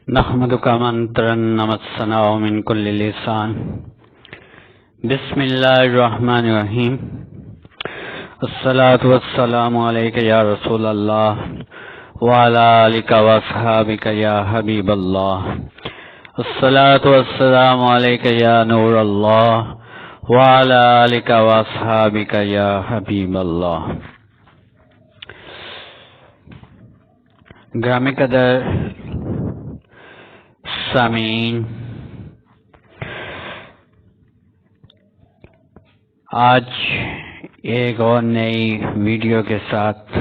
نحمدک منترن الثناء من کل لسان بسم اللہ الرحمن الرحیم الصلاة والسلام علیک یا رسول اللہ وعلی آلک واصحابک یا حبیب اللہ الصلاة والسلام علیک یا نور اللہ وعلی آلک واصحابک یا حبیب اللہ۔ گرامی قدر سامعین، آج ایک اور نئی ویڈیو کے ساتھ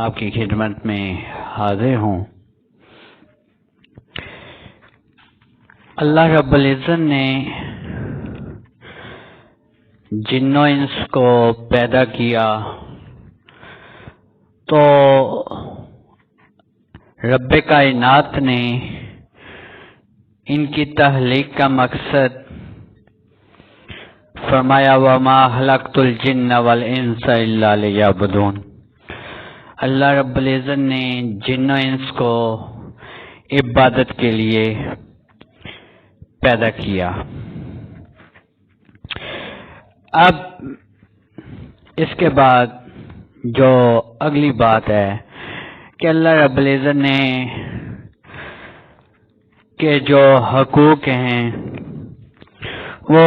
آپ کی خدمت میں حاضر ہوں۔ اللہ رب العزت نے جن و انس کو پیدا کیا تو رب کائنات نے ان کی تخلیق کا مقصد فرمایا وَمَا خَلَقْتُ الْجِنَّ وَالْإِنسَ إِلَّا لِيَعْبُدُونَ۔ اللہ رب العزت نے جن و انس کو عبادت کے لیے پیدا کیا۔ اب اس کے بعد جو اگلی بات ہے کہ اللہ رب العزت نے کہ جو حقوق ہیں وہ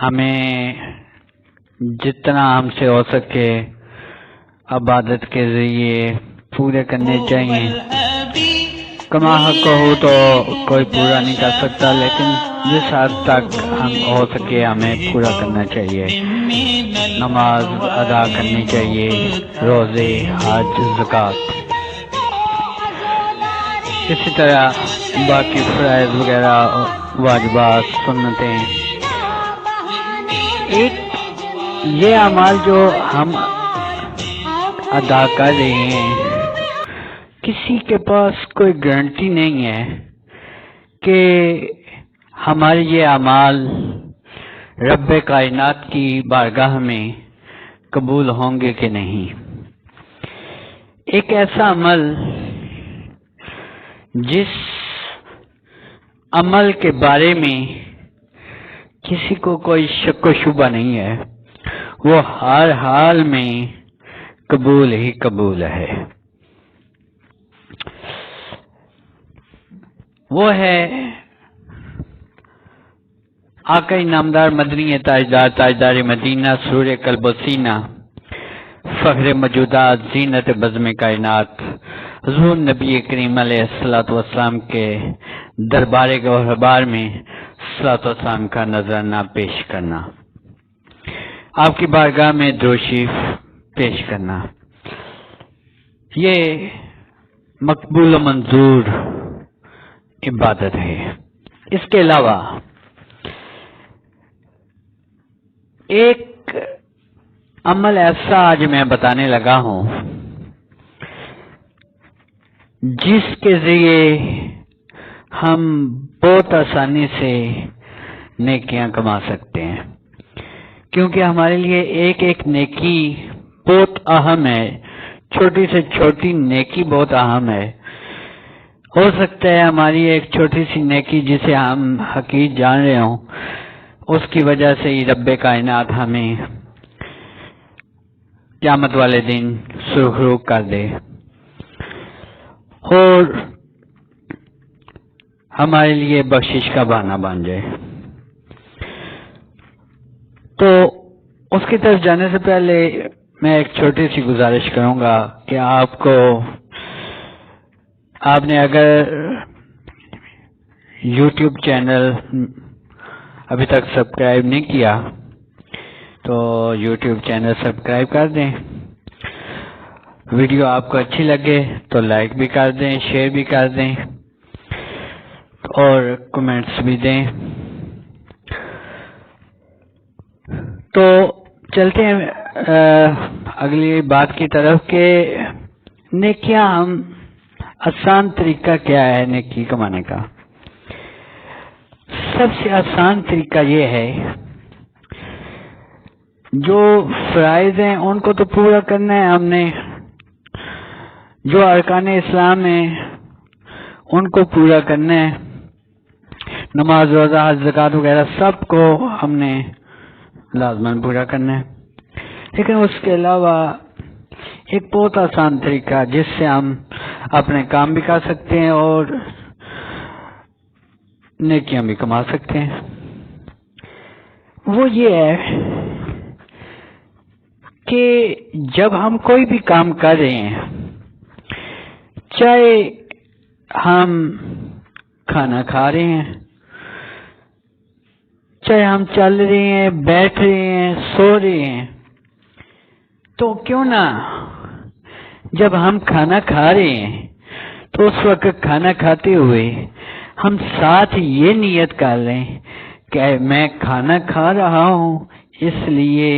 ہمیں جتنا ہم سے ہو سکے عبادت کے ذریعے پورے کرنے چاہیے۔ کما حق ہو تو کوئی پورا نہیں کر سکتا، لیکن جس حد تک ہم ہو سکے ہمیں پورا کرنا چاہیے۔ نماز ادا کرنی چاہیے، روزے، حج، زکوٰۃ، اسی طرح باقی فرائض وغیرہ، واجبات، سنتیں۔ ایک یہ اعمال جو ہم ادا کر رہے ہیں، کسی کے پاس کوئی گارنٹی نہیں ہے کہ ہمارے یہ اعمال رب کائنات کی بارگاہ میں قبول ہوں گے کہ نہیں۔ ایک ایسا عمل جس عمل کے بارے میں کسی کو کوئی شک و شبہ نہیں ہے، وہ ہر حال میں قبول ہی قبول ہے۔ وہ ہے آقا نامدار مدنی تاجدار مدینہ، سرور قلب و سینہ، فخر موجودات، زینت بزم کائنات، حضور نبی کریم علیہ الصلوۃ والسلام کے دربار گوہربار میں صلوۃ والسلام کا نذرانہ پیش کرنا، آپ کی بارگاہ میں درود شریف پیش کرنا، یہ مقبول و منظور عبادت ہے۔ اس کے علاوہ ایک عمل ایسا آج میں بتانے لگا ہوں جس کے ذریعے ہم بہت آسانی سے نیکیاں کما سکتے ہیں، کیونکہ ہمارے لیے ایک ایک نیکی بہت اہم ہے، چھوٹی سے چھوٹی نیکی بہت اہم ہے۔ ہو سکتا ہے ہماری ایک چھوٹی سی نیکی جسے ہم حقیر جان رہے ہوں، اس کی وجہ سے ہی رب کائنات ہمیں قیامت والے دن سرخرو کر دے اور ہمارے لیے بخشش کا بہانہ بن جائے۔ تو اس کی طرف جانے سے پہلے میں ایک چھوٹی سی گزارش کروں گا کہ آپ نے اگر یوٹیوب چینل ابھی تک سبسکرائب نہیں کیا تو یوٹیوب چینل سبسکرائب کر دیں۔ ویڈیو آپ کو اچھی لگے تو لائک بھی کر دیں، شیئر بھی کر دیں اور کمنٹس بھی دیں۔ تو چلتے ہیں اگلی بات کی طرف کہ نیکیاں ہم آسان طریقہ کیا ہے نیکی کمانے کا؟ سب سے آسان طریقہ یہ ہے جو فرائض ہیں ان کو تو پورا کرنا ہے ہم نے، جو ارکان اسلام ہیں ان کو پورا کرنا ہے، نماز، روزہ، حج، زکوٰۃ وغیرہ سب کو ہم نے لازماً پورا کرنا ہے، لیکن اس کے علاوہ ایک بہت آسان طریقہ جس سے ہم اپنے کام بھی کر سکتے ہیں اور نیکیاں بھی کما سکتے ہیں، وہ یہ ہے کہ جب ہم کوئی بھی کام کر رہے ہیں، چاہے ہم کھانا کھا رہے ہیں، چاہے ہم چل رہے ہیں، بیٹھ رہے ہیں، سو رہے ہیں، تو کیوں نہ جب ہم کھانا کھا رہے ہیں تو اس وقت کھانا کھاتے ہوئے ہم ساتھ یہ نیت کر لیں کہ میں کھانا کھا رہا ہوں اس لیے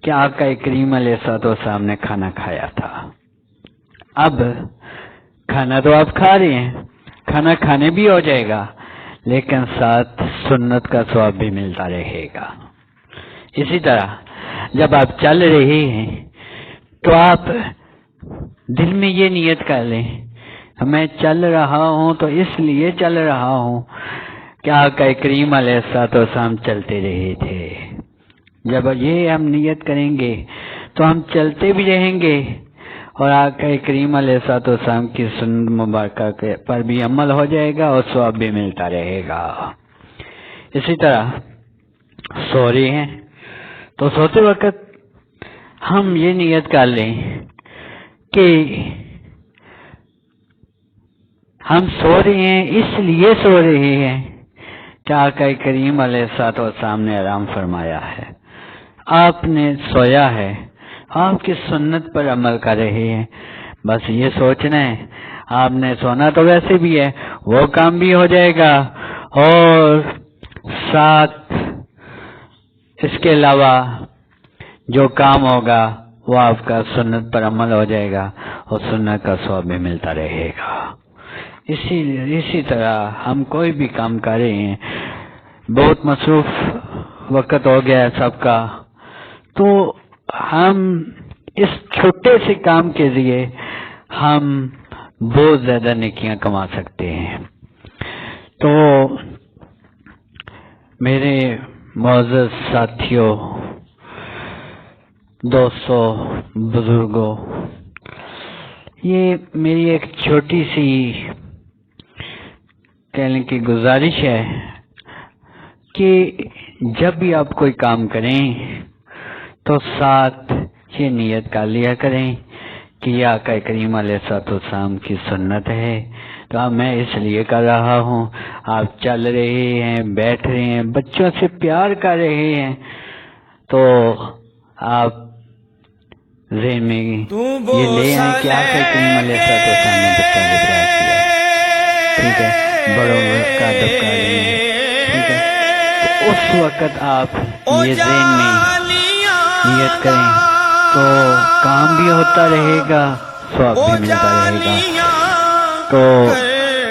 کہ آقا کریم علیہ الصلوۃ والسلام نے کھانا کھایا تھا۔ اب کھانا تو آپ کھا رہے ہیں، کھانا کھانے بھی ہو جائے گا لیکن ساتھ سنت کا ثواب بھی ملتا رہے گا۔ اسی طرح جب آپ چل رہے ہیں تو آپ دل میں یہ نیت کر لیں میں چل رہا ہوں تو اس لیے چل رہا ہوں کہ آقا کریم علیہ الصلوۃ والسلام چلتے رہے تھے۔ جب یہ ہم نیت کریں گے تو ہم چلتے بھی رہیں گے اور آقا کریم علیہ الصلوۃ والسلام کی سنت مبارکہ پر بھی عمل ہو جائے گا اور ثواب بھی ملتا رہے گا۔ اسی طرح سو رہے ہیں تو سوتے وقت ہم یہ نیت کر لیں کہ ہم سو رہے ہیں اس لیے سو رہے ہیں کہ آقا کریم علیہ الصلوۃ والسلام نے آرام فرمایا ہے، آپ نے سویا ہے، آپ کی سنت پر عمل کر رہے ہیں، بس یہ سوچنا ہے آپ نے سونا تو ویسے بھی ہے، وہ کام بھی ہو جائے گا اور ساتھ اس کے علاوہ جو کام ہوگا وہ آپ کا سنت پر عمل ہو جائے گا اور سنت کا ثواب بھی ملتا رہے گا۔ اسی طرح ہم کوئی بھی کام کر رہے ہیں، بہت مصروف وقت ہو گیا ہے سب کا، تو ہم اس چھوٹے سے کام کے ذریعے ہم بہت زیادہ نیکیاں کما سکتے ہیں۔ تو میرے معزز ساتھیوں، دوستوں، بزرگوں، یہ میری ایک چھوٹی سی کہنے کی گزارش ہے کہ جب بھی آپ کوئی کام کریں تو ساتھ یہ نیت کر لیا کریں کہ یہ آقا کریم علیہ الصلوۃ والسلام کی سنت ہے تو میں اس لیے کر رہا ہوں۔ آپ چل رہے ہیں، بیٹھ رہے ہیں، بچوں سے پیار کر رہے ہیں تو آپ ذہن میں یہ لے آئیں کہ آقا کریم علیہ الصلوۃ والسلام نے بچوں سے پیار کیا ہے، ٹھیک ہے، بڑوں کا ادب کر رہے ہیں، ٹھیک ہے، تو اس وقت آپ یہ ذہن میں نیت کریں تو کام بھی ہوتا رہے گا، ثواب بھی ملتا رہے گا۔ تو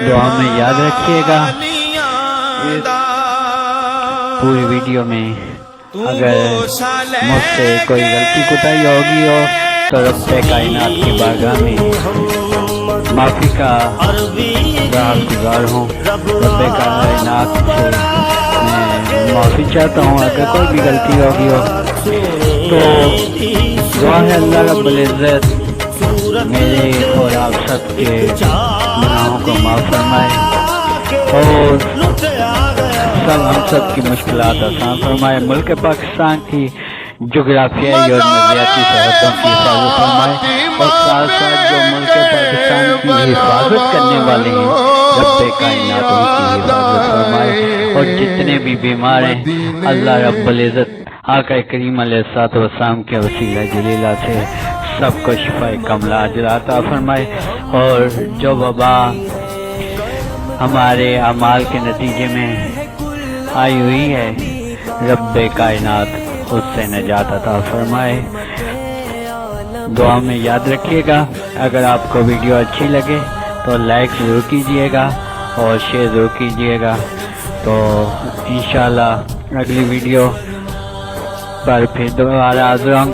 دعا میں یاد رکھیے گا، پوری ویڈیو میں اگر مجھ سے کوئی غلطی کوتاہی ہوگی ہو تو رب کائنات کی بارگاہ میں معافی کا گزار ہوں۔ رب کائنات سے میں معافی چاہتا ہوں اگر کوئی بھی غلطی ہوگی ہو تو دعا ہے اللہ رب العزت میرے اور آپ سب کے گناہوں کو معاف فرمائے اور ہم سب کی مشکلات آسان فرمائے، ملک پاکستان کی جغرافیائی اور نظریاتی سرحدوں کی حفاظت فرمائے اور ساتھ ساتھ جو ملک پاکستان کی حفاظت کرنے والے ہیں رب کائنات ان کی حفاظت فرمائے اور جتنے بھی بیمار ہیں اللہ رب العزت آقا کریم علیہ الصلوۃ والسلام کے وسیلہ جلیلہ سے سب کو شفاء کاملہ عاجلہ عطا فرمائے اور جو وبا ہمارے اعمال کے نتیجے میں آئی ہوئی ہے رب کائنات اس سے نجات عطا فرمائے۔ دعا میں یاد رکھیے گا، اگر آپ کو ویڈیو اچھی لگے تو لائک ضرور کیجیے گا اور شیئر ضرور کیجیے گا۔ تو انشاءاللہ اگلی ویڈیو پر پھر دوبارہ حاضر ہوں۔